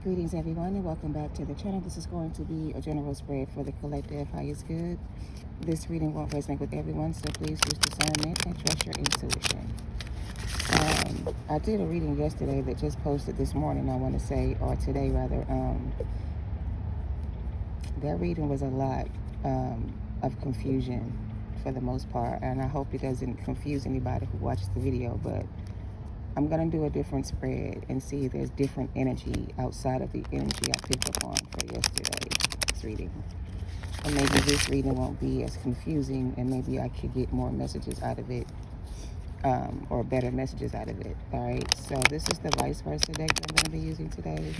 Greetings, everyone, and welcome back to the channel. This is going to be a general spread for the collective highest good. This reading won't resonate with everyone, so please use discernment and trust your intuition. I did a reading yesterday that just posted this morning, I want to say, or today rather. That reading was a lot of confusion for the most part, and I hope it doesn't confuse anybody who watches the video, but I'm going to do a different spread and see if there's different energy outside of the energy I picked up on for yesterday's reading. And maybe this reading won't be as confusing, and maybe I could get more messages out of it, or better messages out of it. All right, so this is the vice versa deck that I'm going to be using today.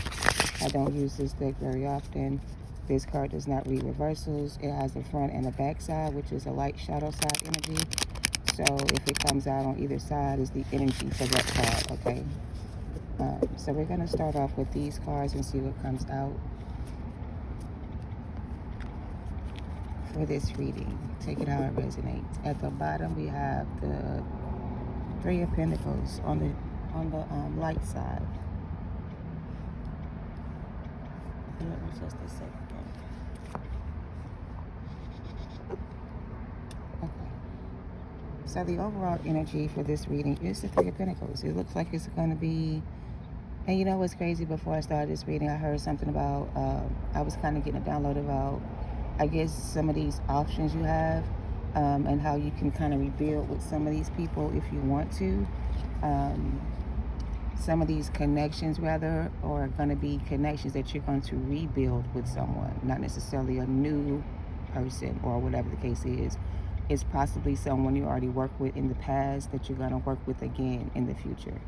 I don't use this deck very often. This card does not read reversals. It has the front and the back side, which is a light shadow side energy. So if it comes out on either side, is the energy for that card, okay? So we're going to start off with these cards and see what comes out for this reading. Take it how it resonates. At the bottom, we have the Three of Pentacles on the light side. Give me just a second. Okay. So the overall energy for this reading is the Three of Pentacles. It looks like it's going to be, and you know what's crazy? Before I started this reading, I heard something about, I was kind of getting a download about, I guess, some of these options you have, and how you can kind of rebuild with some of these people if you want to. Some of these connections, rather, are going to be connections that you're going to rebuild with someone, not necessarily a new person or whatever the case is. It's possibly someone you already worked with in the past that you're going to work with again in the future.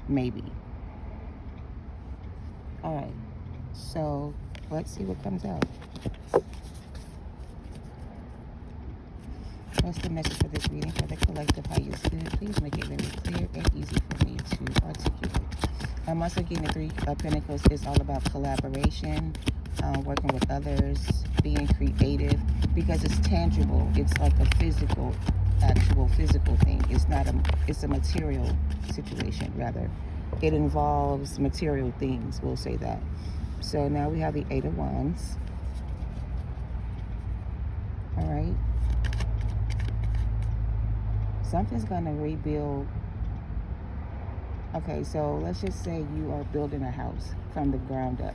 Maybe. All right. So let's see what comes out. What's the message for this reading for the collective highest good? Please make it very clear and easy for me to articulate. I'm also getting the Three of Pentacles is all about collaboration, working with others, being creative, because it's tangible. It's like a physical, actual physical thing. It's not it's a material situation, rather. It involves material things, we'll say that. So now we have the Eight of Wands. All right. Something's going to rebuild. Okay, so let's just say you are building a house from the ground up.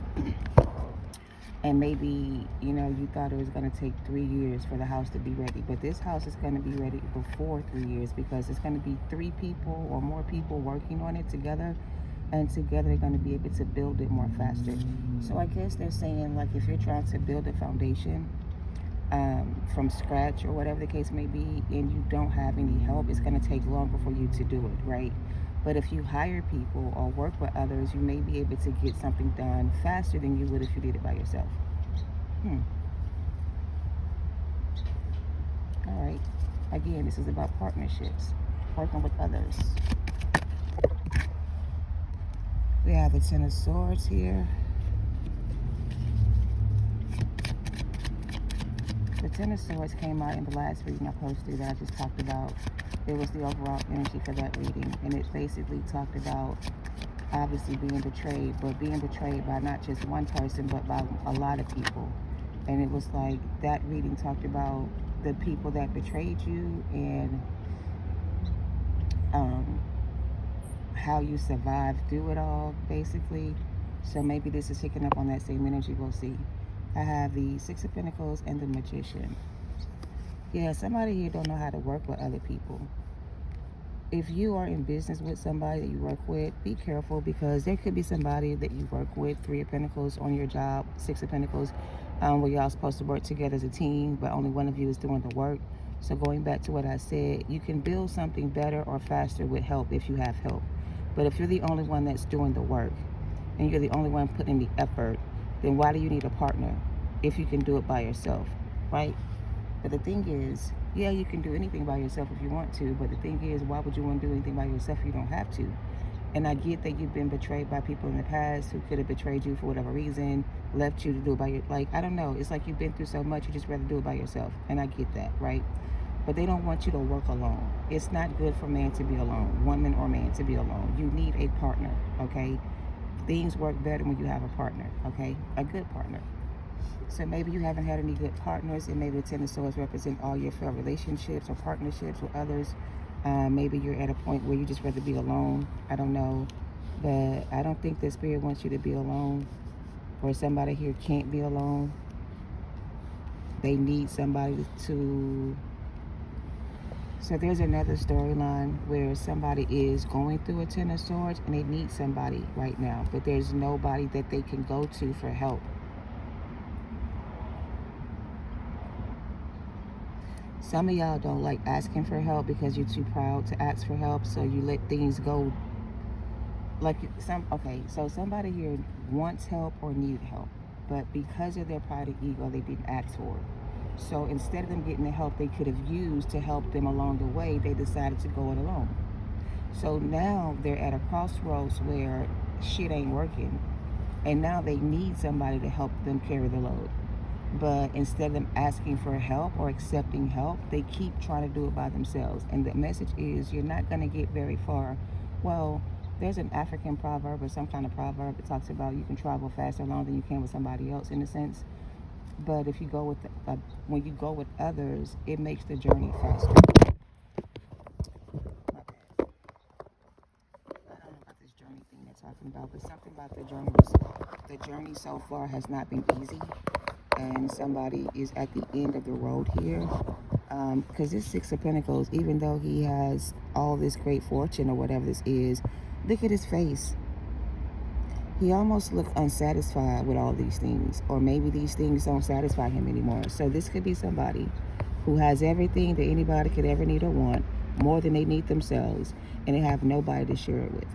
And maybe, you know, you thought it was going to take 3 years for the house to be ready. But this house is going to be ready before 3 years, because it's going to be 3 people or more people working on it together. And together they're going to be able to build it more faster. So I guess they're saying, like, if you're trying to build a foundation from scratch or whatever the case may be, and you don't have any help, it's going to take longer for you to do it, right? But if you hire people or work with others, you may be able to get something done faster than you would if you did it by yourself. All right. Again, this is about partnerships, working with others. We have the Ten of Swords here. The Ten of Swords came out in the last reading I posted that I just talked about. It was the overall energy for that reading, and it basically talked about obviously being betrayed, but being betrayed by not just one person, but by a lot of people. And it was like that reading talked about the people that betrayed you and how you survived through it all, basically. So maybe this is picking up on that same energy. We'll see. I have the Six of Pentacles and the Magician. Yeah, somebody here don't know how to work with other people. If you are in business with somebody that you work with, be careful, because there could be somebody that you work with, Three of Pentacles, on your job, Six of Pentacles, where y'all supposed to work together as a team, but only one of you is doing the work. So going back to what I said, you can build something better or faster with help if you have help. But if you're the only one that's doing the work and you're the only one putting the effort, then why do you need a partner if you can do it by yourself, right? But the thing is, yeah, you can do anything by yourself if you want to, but the thing is, why would you want to do anything by yourself if you don't have to? And I get that you've been betrayed by people in the past who could have betrayed you for whatever reason, left you to do it by your, like, I don't know. It's like you've been through so much, you just rather do it by yourself. And I get that, right? But they don't want you to work alone. It's not good for man to be alone, woman or man to be alone. You need a partner, okay? Things work better when you have a partner, okay? A good partner. So maybe you haven't had any good partners, and maybe the Ten of Swords represent all your failed relationships or partnerships with others. Maybe you're at a point where you just rather be alone. I don't know. But I don't think the Spirit wants you to be alone, or somebody here can't be alone. They need somebody to... So there's another storyline where somebody is going through a Ten of Swords and they need somebody right now, but there's nobody that they can go to for help. Some of y'all don't like asking for help because you're too proud to ask for help, so you let things go. Like so somebody here wants help or need help, but because of their pride and ego, they didn't ask for it. So instead of them getting the help they could have used to help them along the way, they decided to go it alone. So now they're at a crossroads where shit ain't working, and now they need somebody to help them carry the load. But instead of them asking for help or accepting help, they keep trying to do it by themselves. And the message is, you're not going to get very far. Well, there's an African proverb or some kind of proverb that talks about you can travel faster alone than you can with somebody else, in a sense. But if you go with when you go with others, it makes the journey faster. Okay. I don't know about this journey thing they're talking about, but something about the journey so far has not been easy, and somebody is at the end of the road here. Because this Six of Pentacles, even though he has all this great fortune or whatever this is, look at his face. He almost looked unsatisfied with all these things, or maybe these things don't satisfy him anymore. So this could be somebody who has everything that anybody could ever need or want, more than they need themselves, and they have nobody to share it with.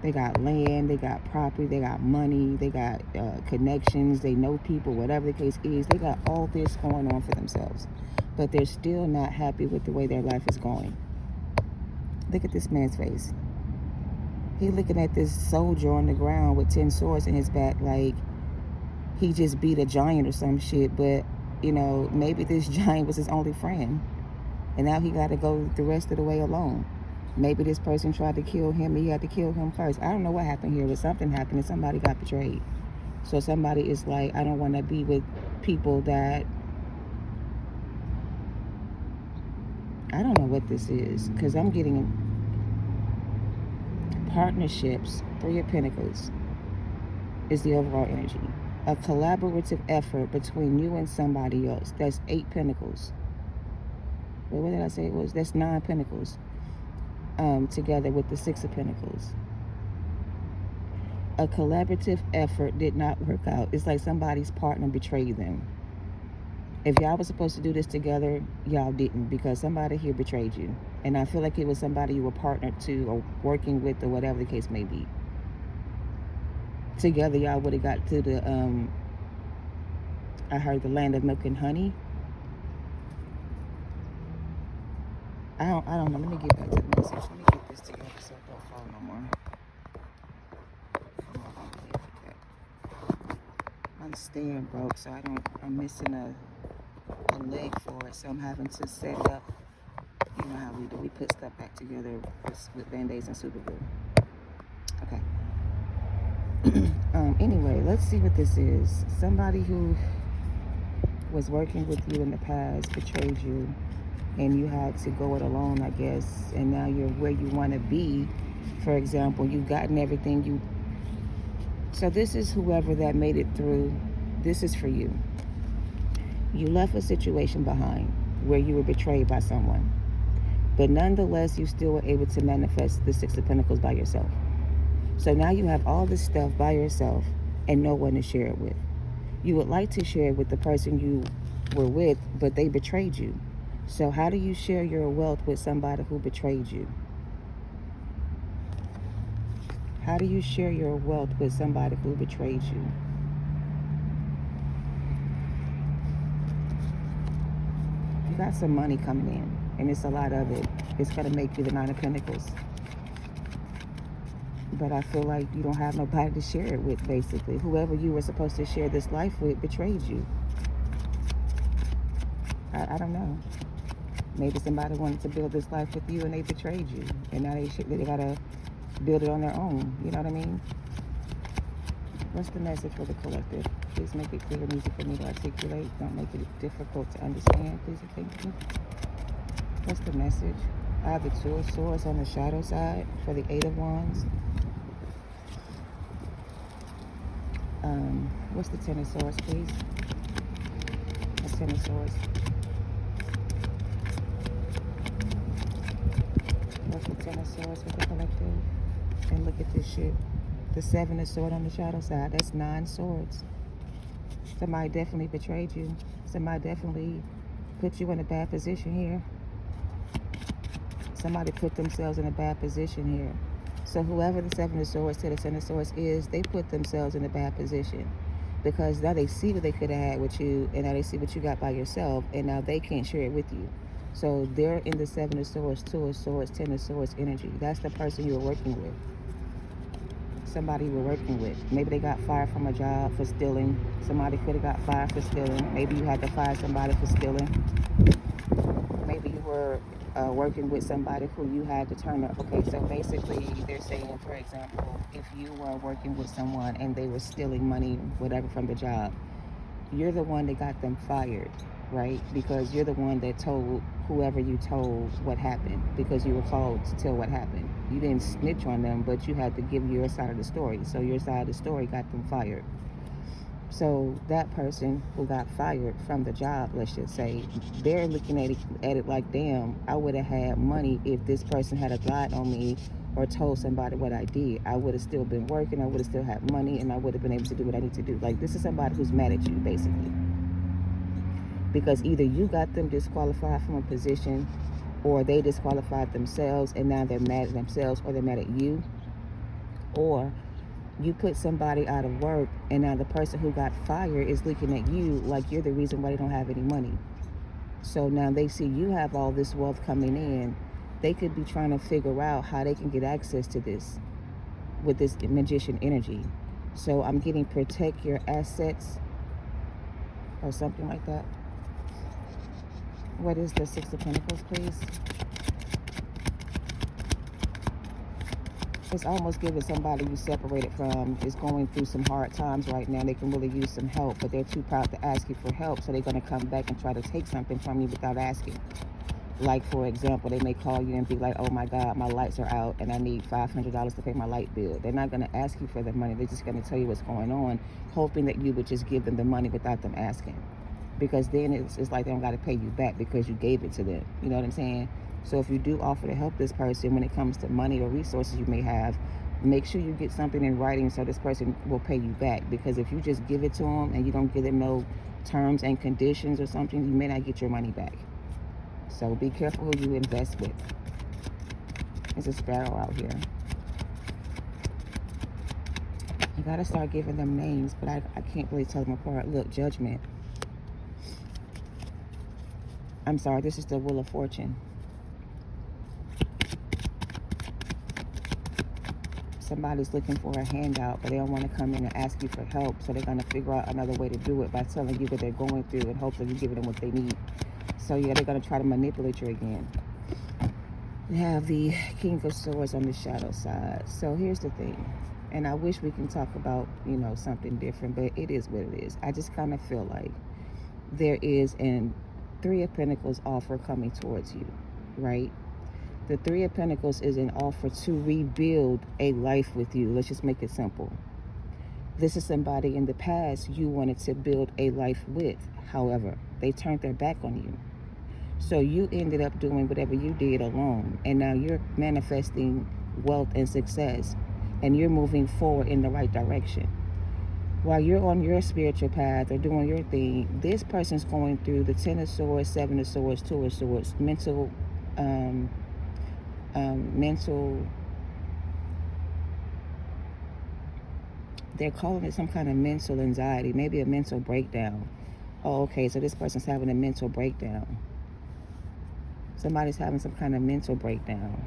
They got land, they got property, they got money, they got connections, they know people, whatever the case is. They got all this going on for themselves, but they're still not happy with the way their life is going. Look at this man's face. He looking at this soldier on the ground with 10 swords in his back, like he just beat a giant or some shit. But, you know, maybe this giant was his only friend, and now he got to go the rest of the way alone. Maybe this person tried to kill him, and he had to kill him first. I don't know what happened here, but something happened, and somebody got betrayed. So somebody is like, I don't want to be with people that... I don't know what this is, because I'm getting... Partnerships, Three of Pentacles, is the overall energy. A collaborative effort between you and somebody else. That's 8 Pentacles. Wait, what did I say it was? That's 9 Pentacles. Together with the 6 of Pentacles. A collaborative effort did not work out. It's like somebody's partner betrayed them. If y'all were supposed to do this together, y'all didn't, because somebody here betrayed you. And I feel like it was somebody you were partnered to or working with or whatever the case may be. Together, y'all would have got to the, I heard, the land of milk and honey. I don't know. Let me get back to the message. Let me get this together so it don't fall no more. My stand broke, so I'm missing a leg for it, so I'm having to set it up. You know how we do. We put stuff back together with Band-Aids and super glue. Okay. Anyway, let's see what this is. Somebody who was working with you in the past betrayed you, and you had to go it alone, I guess, and now you're where you want to be. For example, you've gotten everything you... So this is whoever that made it through. This is for you. You left a situation behind where you were betrayed by someone, but nonetheless, you still were able to manifest the 6 of Pentacles by yourself. So now you have all this stuff by yourself and no one to share it with. You would like to share it with the person you were with, but they betrayed you. So how do you share your wealth with somebody who betrayed you? How do you share your wealth with somebody who betrayed you? You got some money coming in, and it's a lot of it. It's going to make you the 9 of Pentacles. But I feel like you don't have nobody to share it with, basically. Whoever you were supposed to share this life with betrayed you. I don't know. Maybe somebody wanted to build this life with you and they betrayed you. And now they got to build it on their own. You know what I mean? What's the message for the collective? Please make it clear and easy for me to articulate. Don't make it difficult to understand. Please and thank you. What's the message? I have the Two of Swords on the shadow side for the Eight of Wands. What's the Ten of Swords, please? The Ten of Swords. What's the Ten of Swords for the collective? And look at this shit. The Seven of Swords on the shadow side. That's 9 swords. Somebody definitely betrayed you. Somebody definitely put you in a bad position here. Somebody put themselves in a bad position here. So whoever the Seven of Swords to the Ten of Swords is, they put themselves in a bad position. Because now they see what they could have had with you, and now they see what you got by yourself, and now they can't share it with you. So they're in the Seven of Swords, Two of Swords, Ten of Swords energy. That's the person you were working with. Somebody you were working with. Maybe they got fired from a job for stealing. Somebody could have got fired for stealing. Maybe you had to fire somebody for stealing. Maybe you were working with somebody who you had to turn up. Okay, so basically they're saying, for example, if you were working with someone and they were stealing money, whatever, from the job, you're the one that got them fired, right? Because you're the one that told whoever you told what happened, because you were called to tell what happened. You didn't snitch on them, but you had to give your side of the story. So your side of the story got them fired. So that person who got fired from the job, let's just say, they're looking at it like, damn, I would have had money if this person had lied on me or told somebody what I did. I would have still been working, I would have still had money, and I would have been able to do what I need to do. Like, this is somebody who's mad at you, basically. Because either you got them disqualified from a position, or they disqualified themselves and now they're mad at themselves, or they're mad at you, or you put somebody out of work and now the person who got fired is looking at you like you're the reason why they don't have any money. So now they see you have all this wealth coming in. They could be trying to figure out how they can get access to this with this magician energy. So I'm getting protect your assets or something like that. What is the Six of Pentacles, please? It's almost giving somebody you separated from is going through some hard times right now. They can really use some help, but they're too proud to ask you for help. So they're going to come back and try to take something from you without asking. Like, for example, they may call you and be like, oh my God, my lights are out and I need $500 to pay my light bill. They're not going to ask you for the money. They're just going to tell you what's going on, hoping that you would just give them the money without them asking. Because then it's like they don't got to pay you back because you gave it to them. You know what I'm saying? So if you do offer to help this person when it comes to money or resources you may have, make sure you get something in writing so this person will pay you back. Because if you just give it to them and you don't give them no terms and conditions or something, you may not get your money back. So be careful who you invest with. There's a sparrow out here. You got to start giving them names, but I can't really tell them apart. Look, Judgment. I'm sorry, this is the Wheel of Fortune. Somebody's looking for a handout, but they don't want to come in and ask you for help, so they're going to figure out another way to do it by telling you what they're going through and hopefully you giving them what they need. So yeah, they're going to try to manipulate you again. We have the King of Swords on the shadow side. So here's the thing, and I wish we can talk about, you know, something different, but it is what it is. I just kind of feel like there is an Three of Pentacles offer coming towards you, right? The Three of Pentacles is an offer to rebuild a life with you. Let's just make it simple. This is somebody in the past you wanted to build a life with. However, they turned their back on you. So you ended up doing whatever you did alone. And now you're manifesting wealth and success. And you're moving forward in the right direction. While you're on your spiritual path or doing your thing, this person's going through the Ten of Swords, Seven of Swords, Two of Swords, mental, they're calling it some kind of mental anxiety, maybe a mental breakdown. Oh, okay, so this person's having a mental breakdown. Somebody's having some kind of mental breakdown.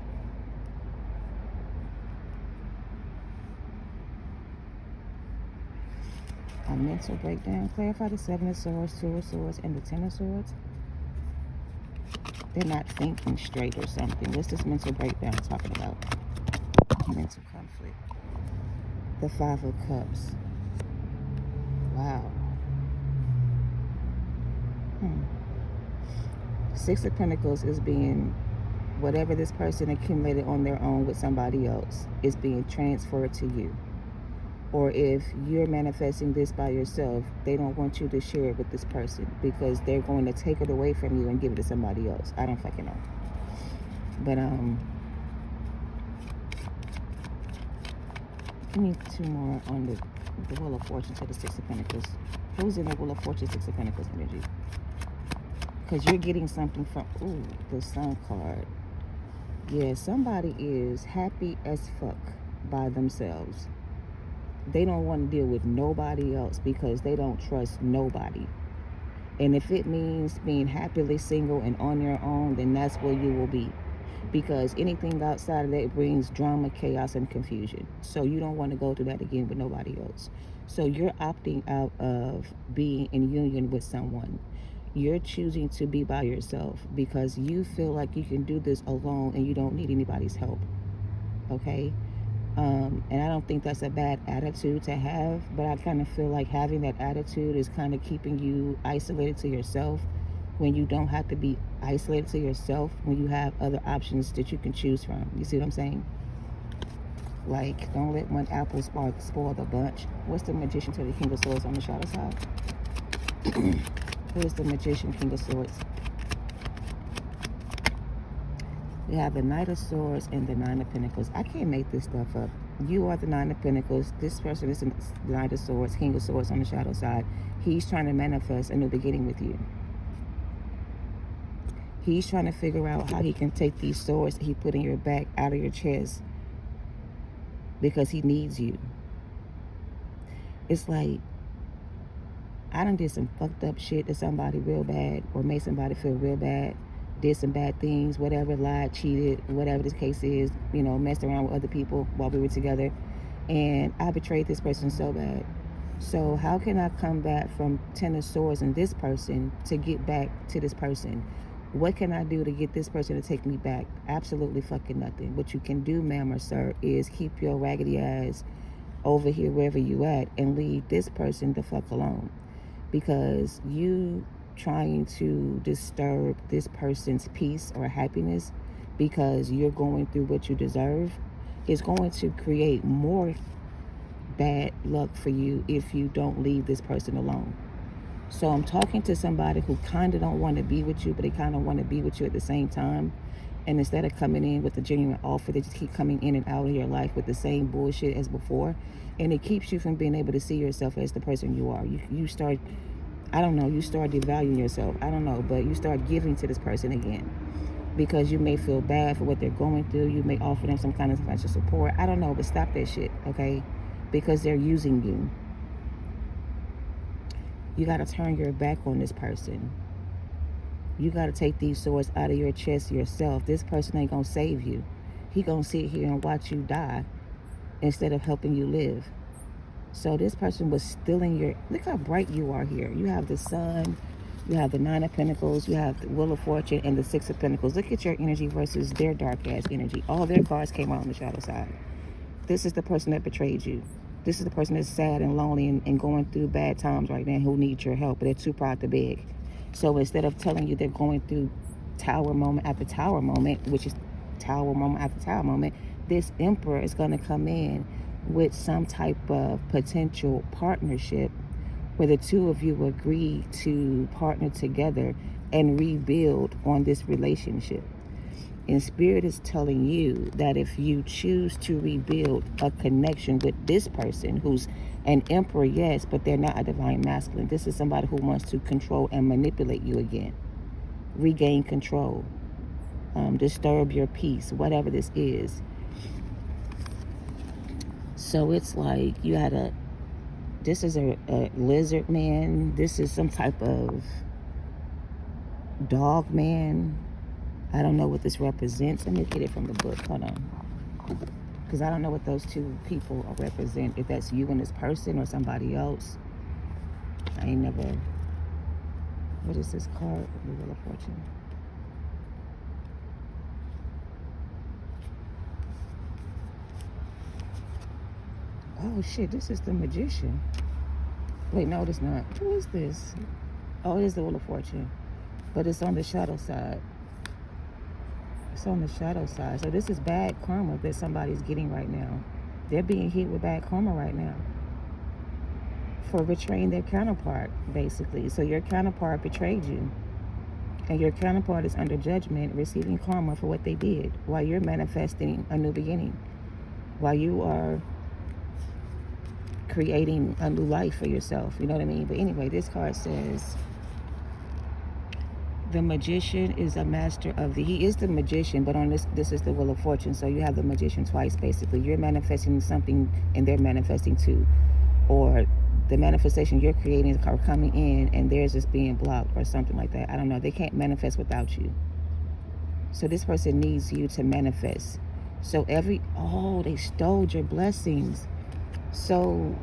A mental breakdown. Clarify the Seven of Swords, Two of Swords, and the Ten of Swords. They're not thinking straight or something. What's this mental breakdown talking about? Mental conflict. The Five of Cups. Wow. Six of Pentacles is being, whatever this person accumulated on their own with somebody else is being transferred to you. Or if you're manifesting this by yourself, they don't want you to share it with this person because they're going to take it away from you and give it to somebody else. I don't fucking know. But give me two more on the Wheel of Fortune to the Six of Pentacles. Who's in the Wheel of Fortune, Six of Pentacles energy? Because you're getting something from, ooh, the Sun card. Yeah, somebody is happy as fuck by themselves. They don't want to deal with nobody else because they don't trust nobody. And if it means being happily single and on your own, then that's where you will be. Because anything outside of that brings drama, chaos, and confusion. So you don't want to go through that again with nobody else. So you're opting out of being in union with someone. You're choosing to be by yourself because you feel like you can do this alone and you don't need anybody's help. Okay? And I don't think that's a bad attitude to have, but I kind of feel like having that attitude is kind of keeping you isolated to yourself when you don't have to be isolated to yourself, when you have other options that you can choose from. You see what I'm saying? Like, don't let one apple spoil the bunch. What's the Magician to the King of Swords on the shadow side? Who is the Magician, King of Swords? We have the Knight of Swords and the Nine of Pentacles. I can't make this stuff up. You are the Nine of Pentacles. This person is the Knight of Swords, King of Swords on the shadow side. He's trying to manifest a new beginning with you. He's trying to figure out how he can take these swords that he put in your back out of your chest because he needs you. It's like, I done did some fucked up shit to somebody real bad or made somebody feel real bad. Did some bad things, whatever, lied, cheated, whatever this case is, you know, messed around with other people while we were together. And I betrayed this person so bad. So how can I come back from Ten of Swords and this person to get back to this person? What can I do to get this person to take me back? Absolutely fucking nothing. What you can do, ma'am or sir, is keep your raggedy ass over here wherever you at and leave this person the fuck alone. Because you trying to disturb this person's peace or happiness because you're going through what you deserve is going to create more bad luck for you if you don't leave this person alone. So I'm talking to somebody who kind of don't want to be with you, but they kind of want to be with you at the same time. And instead of coming in with a genuine offer, they just keep coming in and out of your life with the same bullshit as before. And it keeps you from being able to see yourself as the person you are. You start, I don't know, you start devaluing yourself. I don't know, but you start giving to this person again. Because you may feel bad for what they're going through. You may offer them some kind of financial support. I don't know, but stop that shit, okay? Because they're using you. You got to turn your back on this person. You got to take these swords out of your chest yourself. This person ain't going to save you. He going to sit here and watch you die instead of helping you live. So this person was stealing your... Look how bright you are here. You have the Sun, you have the Nine of Pentacles, you have the Wheel of Fortune, and the Six of Pentacles. Look at your energy versus their dark-ass energy. All their cards came out on the shadow side. This is the person that betrayed you. This is the person that's sad and lonely and going through bad times right now who needs your help, but they're too proud to beg. So instead of telling you they're going through tower moment after tower moment, which is tower moment after tower moment, this Emperor is going to come in with some type of potential partnership where the two of you agree to partner together and rebuild on this relationship. And Spirit is telling you that if you choose to rebuild a connection with this person who's an emperor, yes, but they're not a divine masculine. This is somebody who wants to control and manipulate you again. Regain control. Disturb your peace, whatever this is. So it's like you had this is a lizard man. This is some type of dog man. I don't know what this represents. Let me get it from the book. Hold on. Because I don't know what those two people represent. If that's you and this person or somebody else. I ain't never... What is this card? The Wheel of Fortune. Oh shit, this is the Magician. Wait, no, it's not. Who is this? Oh, it is the Wheel of Fortune. But it's on the shadow side. It's on the shadow side. So this is bad karma that somebody's getting right now. They're being hit with bad karma right now for betraying their counterpart, basically. So your counterpart betrayed you. And your counterpart is under judgment, receiving karma for what they did, while you're manifesting a new beginning, while you are creating a new life for yourself. You know what I mean? But anyway, this card says the magician is a master of he is the magician, but on this is the Wheel of Fortune. So you have the magician twice, basically. You're manifesting something and they're manifesting too. Or the manifestation you're creating are coming in and theirs is being blocked or something like that. I don't know. They can't manifest without you. So this person needs you to manifest. So they stole your blessings. So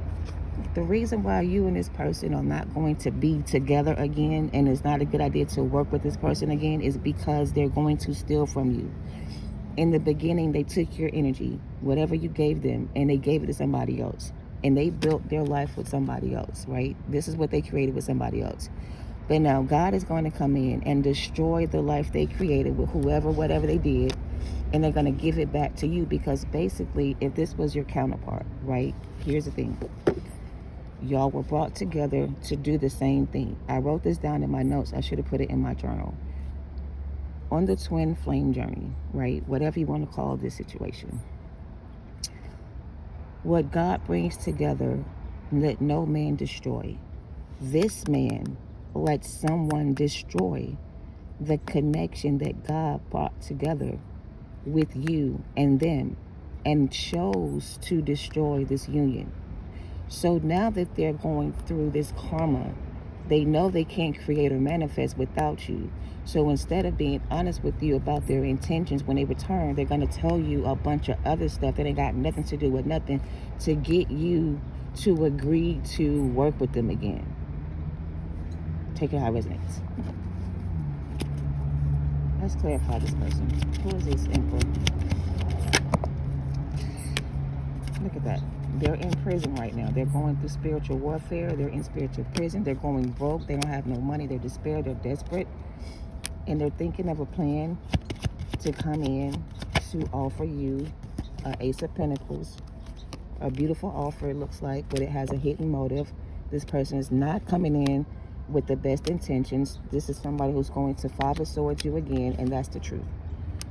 the reason why you and this person are not going to be together again, and it's not a good idea to work with this person again, is because they're going to steal from you. In the beginning, they took your energy, whatever you gave them, and they gave it to somebody else. And they built their life with somebody else, right? This is what they created with somebody else. But now God is going to come in and destroy the life they created with whoever, whatever they did, and they're going to give it back to you, because basically, if this was your counterpart, right? Here's the thing. Y'all were brought together to do the same thing. I wrote this down in my notes. I should have put it in my journal. On the twin flame journey, right? Whatever you want to call this situation. What God brings together, let no man destroy. This man let someone destroy the connection that God brought together with you and them, and chose to destroy this union. So now that they're going through this karma, they know they can't create or manifest without you. So instead of being honest with you about their intentions, when they return, they're going to tell you a bunch of other stuff that ain't got nothing to do with nothing, to get you to agree to work with them again. Take it how it resonates. Let's clarify this person. Who is this Emperor? Look at that. They're in prison right now. They're going through spiritual warfare. They're in spiritual prison. They're going broke. They don't have no money. They're despair. They're desperate. And they're thinking of a plan to come in to offer you an Ace of Pentacles. A beautiful offer, it looks like, but it has a hidden motive. This person is not coming in with the best intentions. This is somebody who's going to Five of Swords you again, and that's the truth.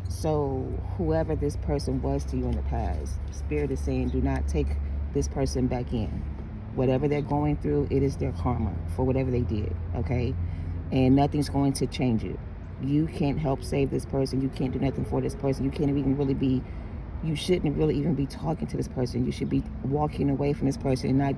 So whoever this person was to you in the past, Spirit is saying, do not take this person back in. Whatever they're going through, it is their karma for whatever they did, okay? And nothing's going to change it. You can't help save this person. You can't do nothing for this person. You can't even really be, you shouldn't really even be talking to this person. You should be walking away from this person and not,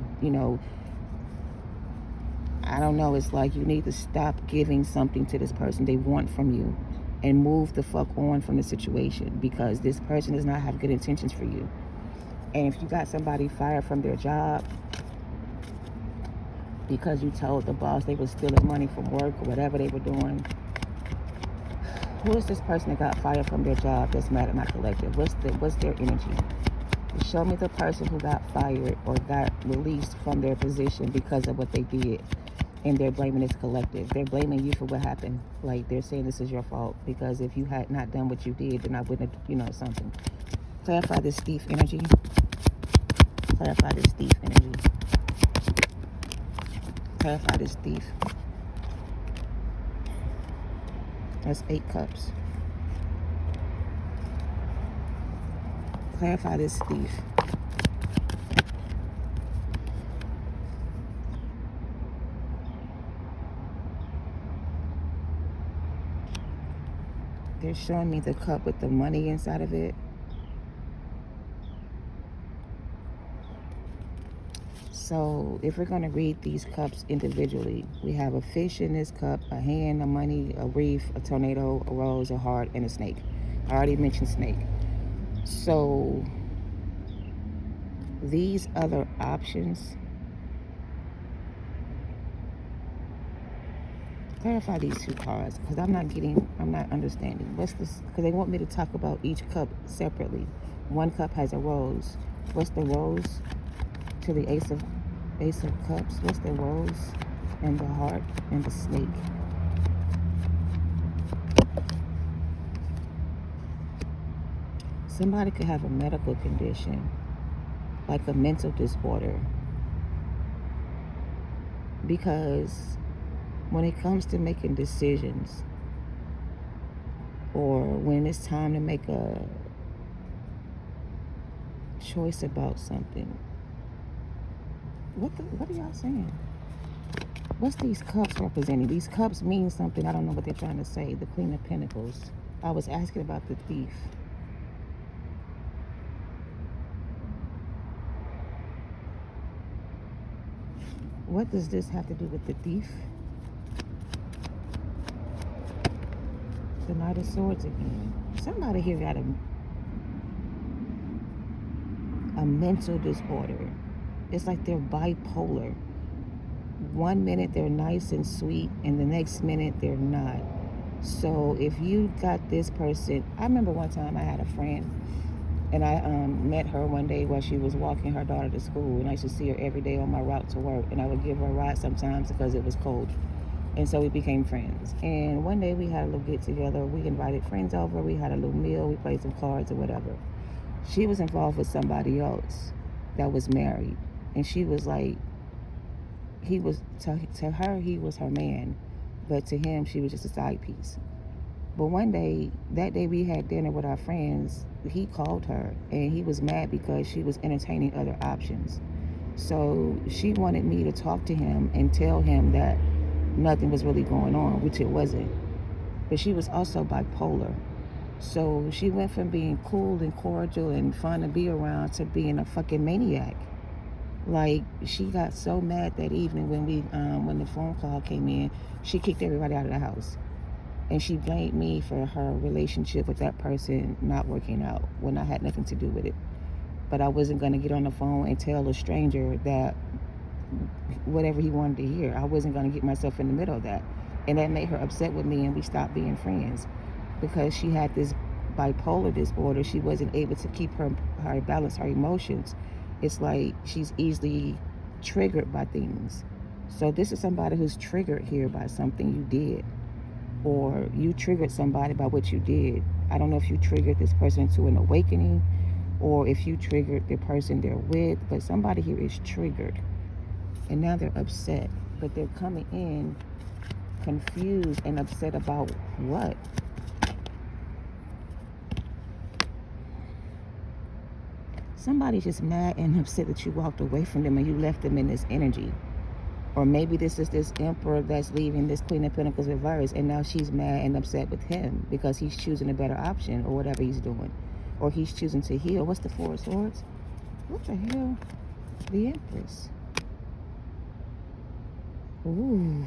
I don't know. It's like you need to stop giving something to this person they want from you and move the fuck on from the situation, because this person does not have good intentions for you. And if you got somebody fired from their job because you told the boss they were stealing money from work or whatever they were doing, who is this person that got fired from their job that's mad at my collective? What's their energy? Show me the person who got fired or got released from their position because of what they did. And they're blaming this collective. They're blaming you for what happened. Like, they're saying this is your fault, because if you had not done what you did, then I wouldn't have, something. Clarify this thief energy. Clarify this thief energy. Clarify this thief. That's 8 cups. Clarify this thief. They're showing me the cup with the money inside of it. So if we're going to read these cups individually, we have a fish in this cup, a hand, a money, a reef, a tornado, a rose, a heart, and a snake. I already mentioned snake. So these other options, clarify these 2 cards, because I'm not understanding. What's this? Because they want me to talk about each cup separately. One cup has a rose. What's the rose to the Ace of Ace of Cups. What's the Rose and the Heart and the Snake? Somebody could have a medical condition, like a mental disorder, because when it comes to making decisions, or when it's time to make a choice about something, what are y'all saying? What's these cups representing? These cups mean something. I don't know what they're trying to say. The Queen of Pentacles. I was asking about the Thief. What does this have to do with the Thief? The Knight of Swords again. Somebody here got a mental disorder. It's like they're bipolar. One minute they're nice and sweet, and the next minute they're not. So if you got this person, I remember one time I had a friend, and I met her one day while she was walking her daughter to school, and I used to see her every day on my route to work, and I would give her a ride sometimes because it was cold. And so we became friends. And one day we had a little get together. We invited friends over. We had a little meal. We played some cards or whatever. She was involved with somebody else that was married. And she was like, he was, to her, he was her man. But to him, she was just a side piece. But one day, that day we had dinner with our friends, he called her. And he was mad because she was entertaining other options. So she wanted me to talk to him and tell him that nothing was really going on, which it wasn't. But she was also bipolar. So she went from being cool and cordial and fun to be around to being a fucking maniac. Like, she got so mad that evening when the phone call came in, she kicked everybody out of the house. And she blamed me for her relationship with that person not working out when I had nothing to do with it. But I wasn't going to get on the phone and tell a stranger that whatever he wanted to hear. I wasn't going to get myself in the middle of that. And that made her upset with me, and we stopped being friends because she had this bipolar disorder. She wasn't able to keep her balance, her emotions. It's like she's easily triggered by things. So this is somebody who's triggered here by something you did, or you triggered somebody by what you did. I don't know if you triggered this person to an awakening, or if you triggered the person they're with, but somebody here is triggered. And now they're upset, but they're coming in confused and upset about what? Somebody's just mad and upset that you walked away from them and you left them in this energy. Or maybe this is this Emperor that's leaving this Queen of Pentacles reverse, and now she's mad and upset with him because he's choosing a better option or whatever he's doing. Or he's choosing to heal. What's the Four of Swords? What the hell? The Empress. Ooh.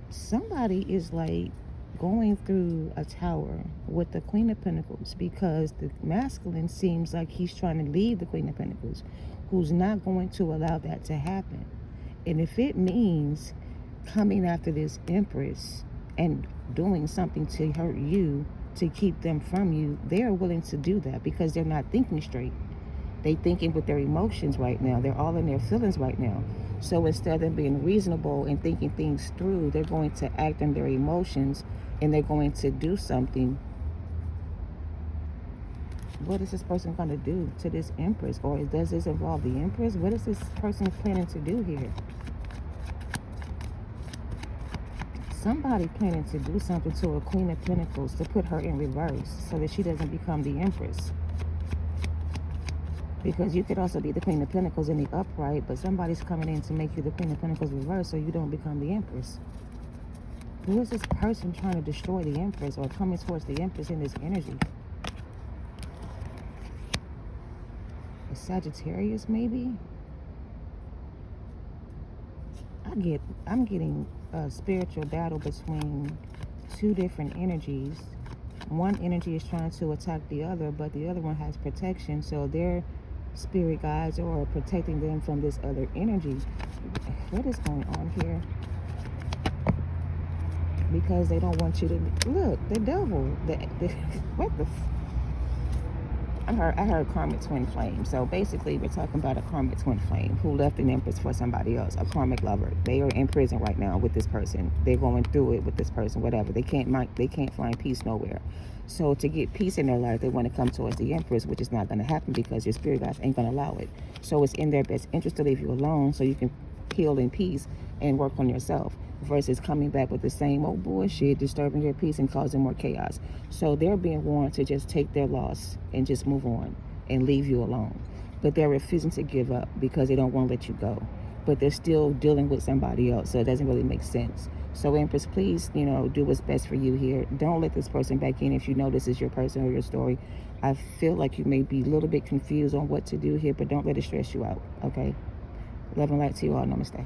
Somebody is like going through a tower with the Queen of Pentacles, because the masculine seems like he's trying to leave the Queen of Pentacles, who's not going to allow that to happen. And if it means coming after this Empress and doing something to hurt you to keep them from you, they're willing to do that because they're not thinking straight. They thinking with their emotions right now. They're all in their feelings right now. So instead of being reasonable and thinking things through, they're going to act on their emotions, and they're going to do something. What is this person going to do to this Empress? Or does this involve the Empress? What is this person planning to do here? Somebody planning to do something to a Queen of Pentacles to put her in reverse so that she doesn't become the Empress. Because you could also be the Queen of Pentacles in the upright, but somebody's coming in to make you the Queen of Pentacles reverse so you don't become the Empress. Who is this person trying to destroy the Empress or coming towards the Empress in this energy? A Sagittarius, maybe? I'm getting a spiritual battle between two different energies. One energy is trying to attack the other, but the other one has protection, so their spirit guides are protecting them from this other energy. What is going on here? Because they don't want you to look. The devil. What the? I heard karmic twin flame. So basically, we're talking about a karmic twin flame who left an empress for somebody else, a karmic lover. They are in prison right now with this person. They're going through it with this person, whatever. They can't find peace nowhere. So to get peace in their life, they want to come towards the empress, which is not going to happen because your spirit guides ain't going to allow it. So it's in their best interest to leave you alone so you can heal in peace and work on yourself, versus coming back with the same old bullshit, disturbing your peace and causing more chaos. So they're being warned to just take their loss and just move on and leave you alone. But they're refusing to give up because they don't want to let you go. But they're still dealing with somebody else, so it doesn't really make sense. So Empress, please, do what's best for you here. Don't let this person back in if you know this is your person or your story. I feel like you may be a little bit confused on what to do here, but don't let it stress you out, okay? Love and light to you all. Namaste.